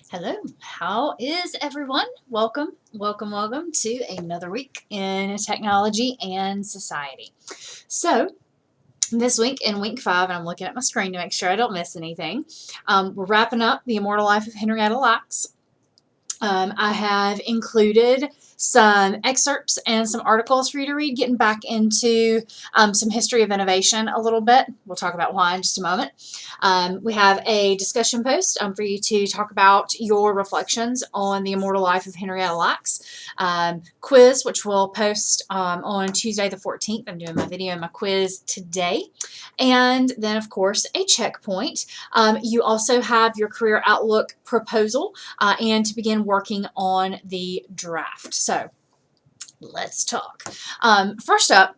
Hello, how is everyone? Welcome to another week in technology and society. So, this week in week 5, and I'm looking at my screen to make sure I don't miss anything, we're wrapping up The Immortal Life of Henrietta Lacks. I have included some excerpts and some articles for you to read, getting back into some history of innovation a little bit. We'll talk about why in just a moment. We have a discussion post for you to talk about your reflections on the immortal life of Henrietta Lacks. Quiz, which we'll post on Tuesday the 14th. I'm doing my video and my quiz today. And then, of course, a checkpoint. You also have your career outlook proposal and to begin working on the draft. So let's talk. First up,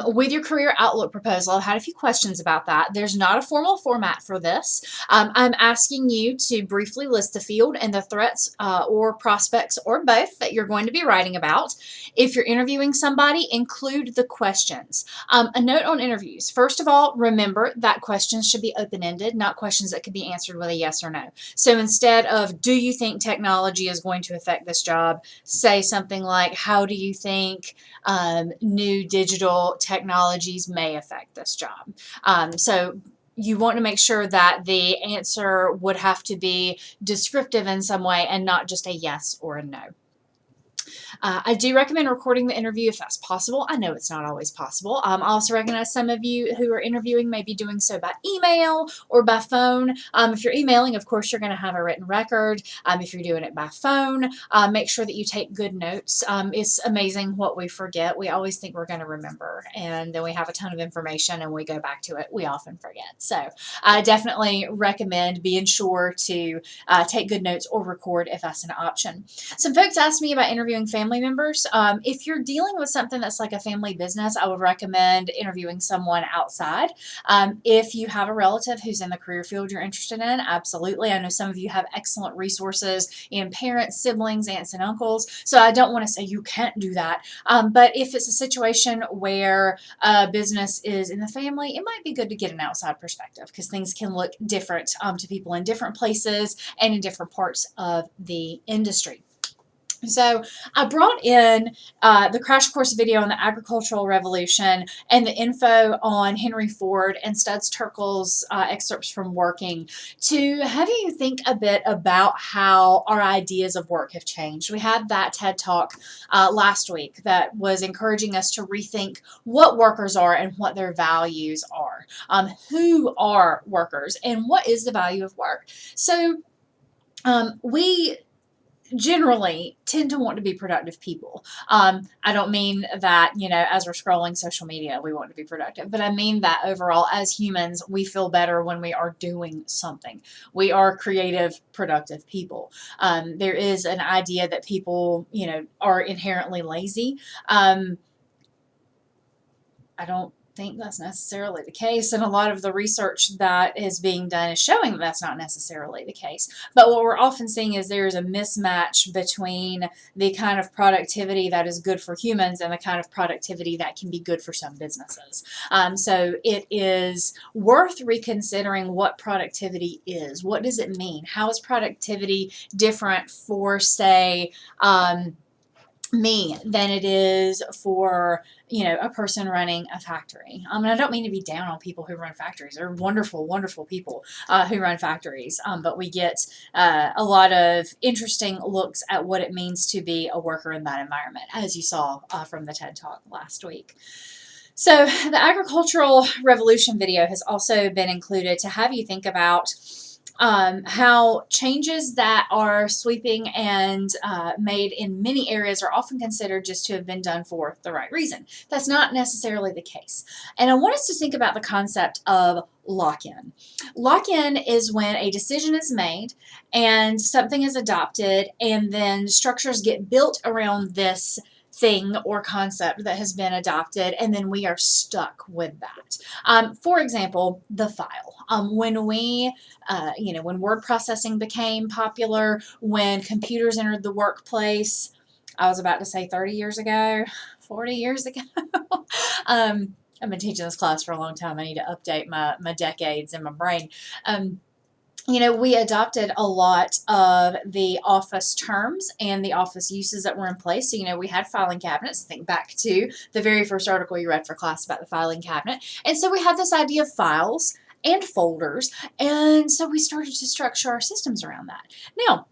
with your career outlook proposal, I've had a few questions about that. There's not a formal format for this. I'm asking you to briefly list the field and the threats or prospects or both that you're going to be writing about. If you're interviewing somebody, include the questions. A note on interviews. First of all, remember that questions should be open-ended, not questions that could be answered with a yes or no. So instead of, do you think technology is going to affect this job, say something like, how do you think new digital technologies may affect this job. So you want to make sure that the answer would have to be descriptive in some way and not just a yes or a no. I do recommend recording the interview if that's possible. I know it's not always possible. I also recognize some of you who are interviewing may be doing so by email or by phone. If you're emailing, of course, you're going to have a written record. If you're doing it by phone, make sure that you take good notes. It's amazing what we forget. We always think we're going to remember, and then we have a ton of information and we go back to it. We often forget. So I definitely recommend being sure to take good notes or record if that's an option. Some folks asked me about interviewing family members. If you're dealing with something that's like a family business, I would recommend interviewing someone outside. If you have a relative who's in the career field you're interested in, absolutely. I know some of you have excellent resources in parents, siblings, aunts, and uncles. So I don't want to say you can't do that. But if it's a situation where a business is in the family, it might be good to get an outside perspective because things can look different to people in different places and in different parts of the industry. So I brought in the crash course video on the agricultural revolution and the info on Henry Ford and Studs Terkel's excerpts from Working to have you think a bit about how our ideas of work have changed. We had that TED Talk last week that was encouraging us to rethink what workers are and what their values are. Who are workers and what is the value of work? So we generally tend to want to be productive people. I don't mean that, as we're scrolling social media, we want to be productive, but I mean that overall, as humans, we feel better when we are doing something. We are creative, productive people. There is an idea that people, are inherently lazy. I don't think that's necessarily the case, and a lot of the research that is being done is showing that that's not necessarily the case. But what we're often seeing is there's a mismatch between the kind of productivity that is good for humans and the kind of productivity that can be good for some businesses. So it is worth reconsidering what productivity is. What does it mean? How is productivity different for, say, me than it is for a person running a factory. And I don't mean to be down on people who run factories. They're wonderful, wonderful people who run factories. But we get a lot of interesting looks at what it means to be a worker in that environment, as you saw from the TED Talk last week. So the agricultural revolution video has also been included to have you think about how changes that are sweeping and made in many areas are often considered just to have been done for the right reason. That's not necessarily the case. And I want us to think about the concept of lock-in. Lock-in is when a decision is made and something is adopted and then structures get built around this thing or concept that has been adopted, and then we are stuck with that. For example, the file. When word processing became popular, when computers entered the workplace, I was about to say 30 years ago, 40 years ago. I've been teaching this class for a long time. I need to update my decades in my brain. we adopted a lot of the office terms and the office uses that were in place. So, we had filing cabinets. Think back to the very first article you read for class about the filing cabinet. And so we had this idea of files and folders. And so we started to structure our systems around that. Now,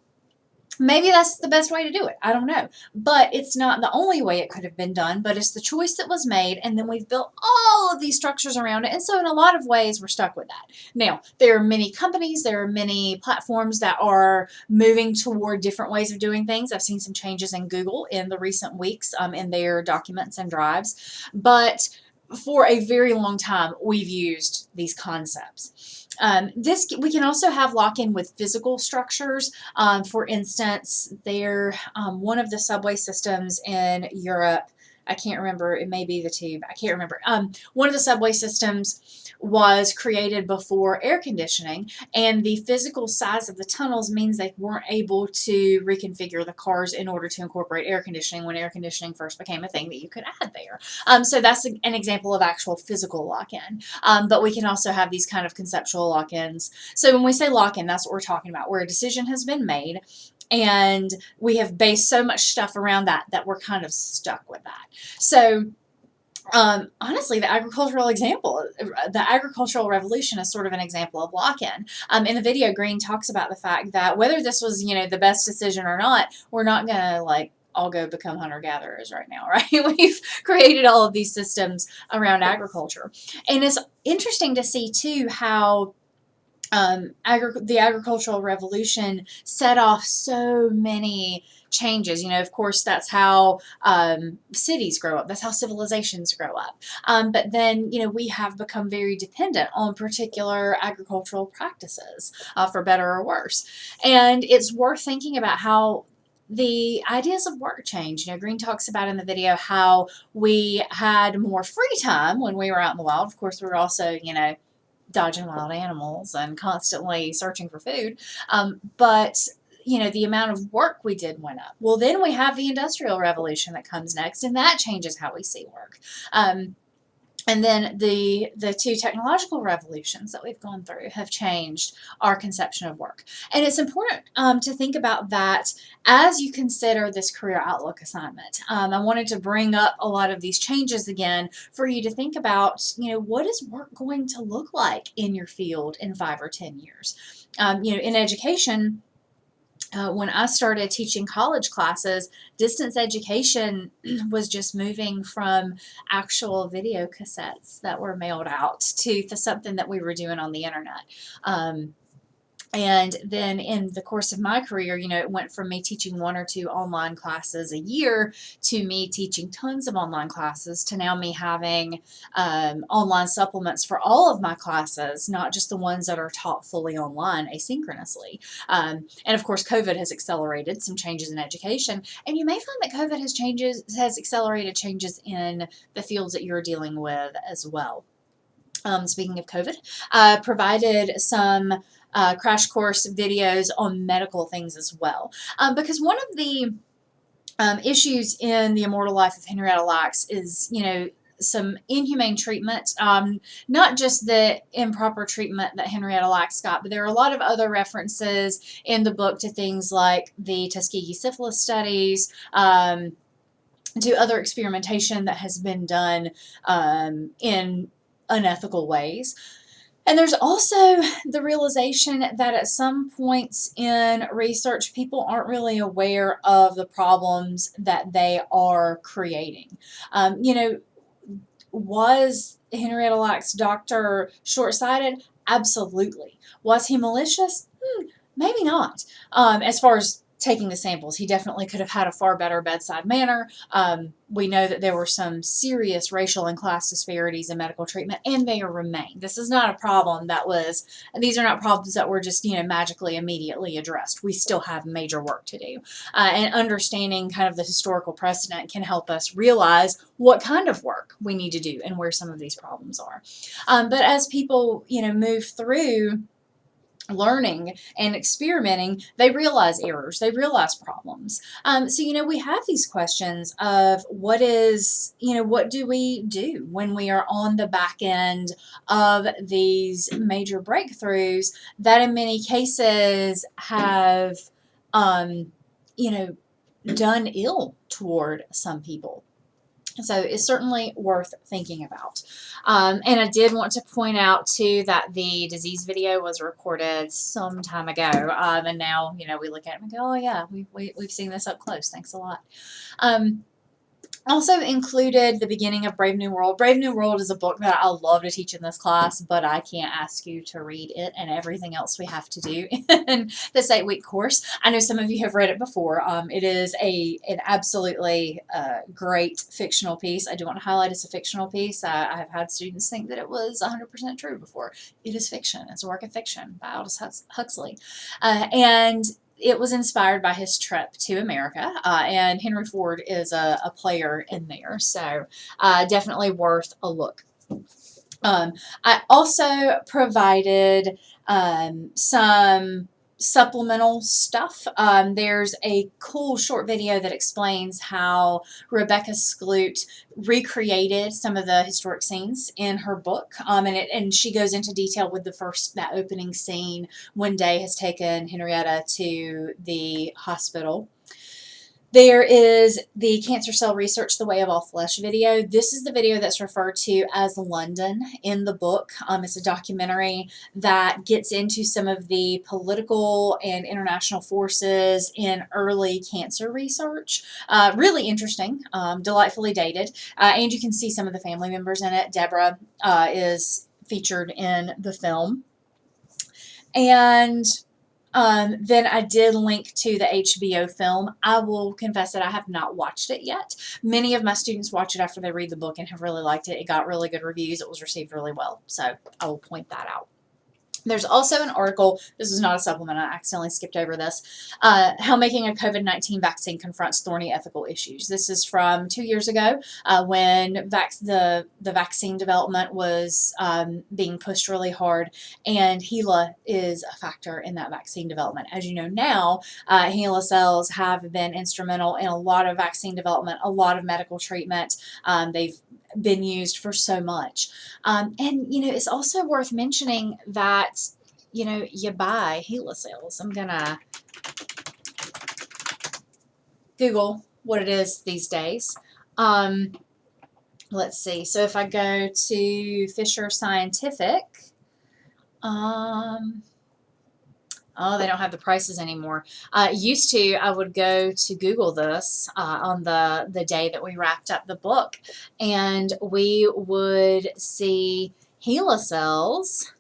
maybe that's the best way to do it. I don't know. But it's not the only way it could have been done, but it's the choice that was made, and then we've built all of these structures around it. And so in a lot of ways, we're stuck with that. Now, there are many companies, there are many platforms that are moving toward different ways of doing things. I've seen some changes in Google in the recent weeks in their documents and drives. But for a very long time, we've used these concepts. We can also have lock-in with physical structures. For instance, one of the subway systems in Europe, I can't remember, it may be the tube, I can't remember. One of the subway systems was created before air conditioning, and the physical size of the tunnels means they weren't able to reconfigure the cars in order to incorporate air conditioning when air conditioning first became a thing that you could add there. So that's an example of actual physical lock-in. But we can also have these kind of conceptual lock-ins. So when we say lock-in, that's what we're talking about, where a decision has been made and we have based so much stuff around that we're kind of stuck with that. So honestly, the agricultural revolution is sort of an example of lock-in. In the video, Green talks about the fact that whether this was, the best decision or not, we're not going to all go become hunter-gatherers right now, right? We've created all of these systems around agriculture. And it's interesting to see, too, how the agricultural revolution set off so many changes. Of course, that's how cities grow up. That's how civilizations grow up. But then, we have become very dependent on particular agricultural practices, for better or worse. And it's worth thinking about how the ideas of work change. Green talks about in the video how we had more free time when we were out in the wild. Of course, we were also, dodging wild animals and constantly searching for food. But the amount of work we did went up. Well, then we have the Industrial Revolution that comes next, and that changes how we see work. And then the two technological revolutions that we've gone through have changed our conception of work. And it's important to think about that as you consider this career outlook assignment. I wanted to bring up a lot of these changes again for you to think about, what is work going to look like in your field in 5 or 10 years? In education, when I started teaching college classes, distance education was just moving from actual video cassettes that were mailed out to something that we were doing on the internet. And then in the course of my career, it went from me teaching 1 or 2 online classes a year to me teaching tons of online classes to now me having online supplements for all of my classes, not just the ones that are taught fully online asynchronously. And of course, COVID has accelerated some changes in education. And you may find that COVID has accelerated changes in the fields that you're dealing with as well. Speaking of COVID, provided some crash course videos on medical things as well. Because one of the issues in The Immortal Life of Henrietta Lacks is, some inhumane treatment, not just the improper treatment that Henrietta Lacks got, but there are a lot of other references in the book to things like the Tuskegee syphilis studies, to other experimentation that has been done in unethical ways. And there's also the realization that at some points in research, people aren't really aware of the problems that they are creating. Was Henrietta Lacks' doctor short-sighted? Absolutely. Was he malicious? Maybe not. As far as taking the samples, he definitely could have had a far better bedside manner. We know that there were some serious racial and class disparities in medical treatment, and they remain. This is not a problem these are not problems that were just, magically immediately addressed. We still have major work to do. And understanding kind of the historical precedent can help us realize what kind of work we need to do and where some of these problems are. But as people, move through learning and experimenting, they realize errors, they realize problems. So, we have these questions of what do we do when we are on the back end of these major breakthroughs that in many cases have, um, you know, done ill toward some people. So it's certainly worth thinking about. And I did want to point out too that the disease video was recorded some time ago. And now, we look at it and go, oh yeah, we've seen this up close. Thanks a lot. Also included the beginning of Brave New World. Brave New World is a book that I love to teach in this class, but I can't ask you to read it and everything else we have to do in this 8-week course. I know some of you have read it before. It is an absolutely great fictional piece. I do want to highlight it's a fictional piece. I have had students think that it was 100% true before. It is fiction. It's a work of fiction by Aldous Huxley. And it was inspired by his trip to America, and Henry Ford is a player in there, so definitely worth a look. I also provided some supplemental stuff. There's a cool short video that explains how Rebecca Skloot recreated some of the historic scenes in her book, and she goes into detail with that opening scene when Day has taken Henrietta to the hospital. There is the Cancer Cell Research, The Way of All Flesh video. This is the video that's referred to as London in the book. It's a documentary that gets into some of the political and international forces in early cancer research. Really interesting, delightfully dated. And you can see some of the family members in it. Deborah is featured in the film. And then I did link to the HBO film. I will confess that I have not watched it yet. Many of my students watch it after they read the book and have really liked it. It got really good reviews. It was received really well. So I will point that out. There's also an article, this is not a supplement, I accidentally skipped over this, how making a COVID-19 vaccine confronts thorny ethical issues. This is from 2 years ago when the vaccine development was being pushed really hard, and HeLa is a factor in that vaccine development. As you know now, HeLa cells have been instrumental in a lot of vaccine development, a lot of medical treatment. They've been used for so much. And, it's also worth mentioning that, you buy HeLa cells. I'm going to Google what it is these days. Let's see. So if I go to Fisher Scientific, oh, they don't have the prices anymore. Used to, I would go to Google this on the day that we wrapped up the book, and we would see HeLa cells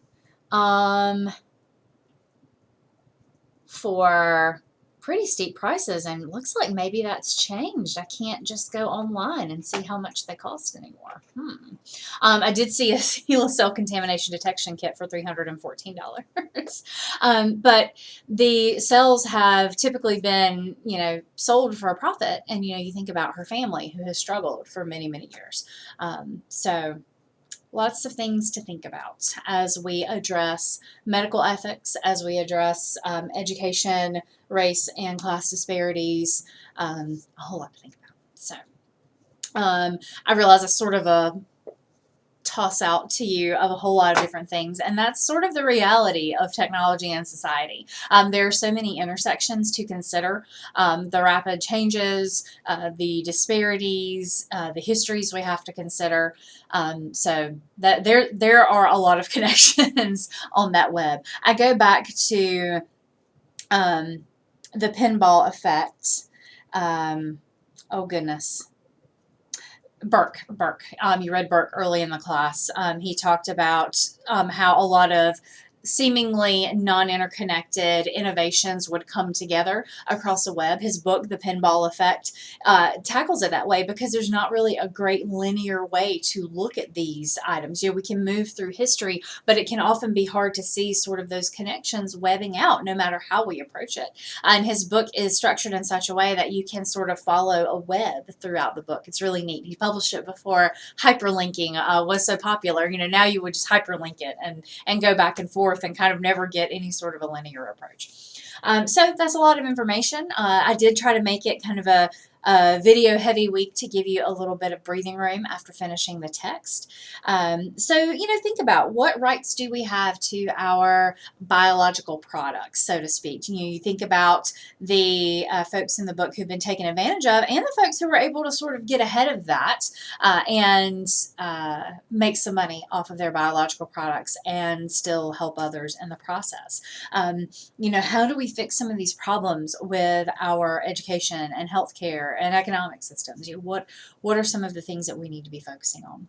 for pretty steep prices, and it looks like maybe that's changed. I can't just go online and see how much they cost anymore. I did see a HeLa cell contamination detection kit for $314. But the cells have typically been, sold for a profit, and, you think about her family who has struggled for many, many years. So lots of things to think about as we address medical ethics, as we address education, race, and class disparities. A whole lot to think about. So I realize that's sort of a toss out to you of a whole lot of different things, and that's sort of the reality of technology and society. There are so many intersections to consider, the rapid changes, the disparities, the histories we have to consider, so that there are a lot of connections on that web. I go back to the pinball effect. Oh goodness. Burke. You read Burke early in the class. He talked about how a lot of seemingly non-interconnected innovations would come together across the web. His book, The Pinball Effect, tackles it that way because there's not really a great linear way to look at these items. We can move through history, but it can often be hard to see sort of those connections webbing out no matter how we approach it. And his book is structured in such a way that you can sort of follow a web throughout the book. It's really neat. He published it before hyperlinking was so popular. Now you would just hyperlink it and go back and forth forth and kind of never get any sort of a linear approach. So that's a lot of information. I did try to make it kind of a video heavy week to give you a little bit of breathing room after finishing the text. So, think about what rights do we have to our biological products, so to speak. You think about the folks in the book who've been taken advantage of and the folks who were able to sort of get ahead of that and make some money off of their biological products and still help others in the process. How do we fix some of these problems with our education and healthcare and economic systems? What are some of the things that we need to be focusing on?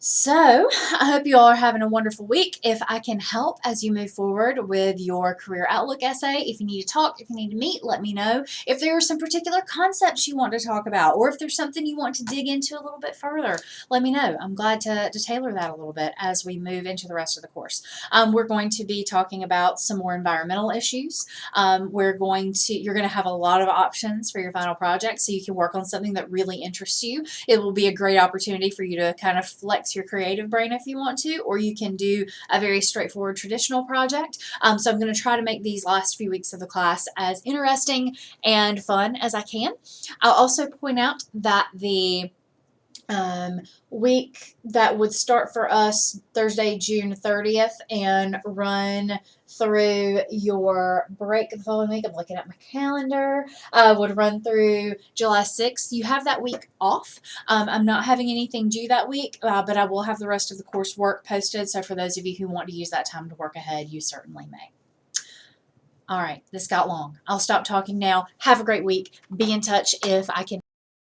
So, I hope you all are having a wonderful week. If I can help as you move forward with your career outlook essay, if you need to talk, if you need to meet, let me know. If there are some particular concepts you want to talk about, or if there's something you want to dig into a little bit further, let me know. I'm glad to tailor that a little bit as we move into the rest of the course. We're going to be talking about some more environmental issues. You're going to have a lot of options for your final project, so you can work on something that really interests you. It will be a great opportunity for you to kind of flex your creative brain if you want to, or you can do a very straightforward traditional project. So I'm going to try to make these last few weeks of the class as interesting and fun as I can. I'll also point out that the week that would start for us Thursday, June 30th and run through your break the following week. I'm looking at my calendar. Would run through July 6th. You have that week off. I'm not having anything due that week, but I will have the rest of the coursework posted. So for those of you who want to use that time to work ahead, you certainly may. All right, this got long. I'll stop talking now. Have a great week. Be in touch if I can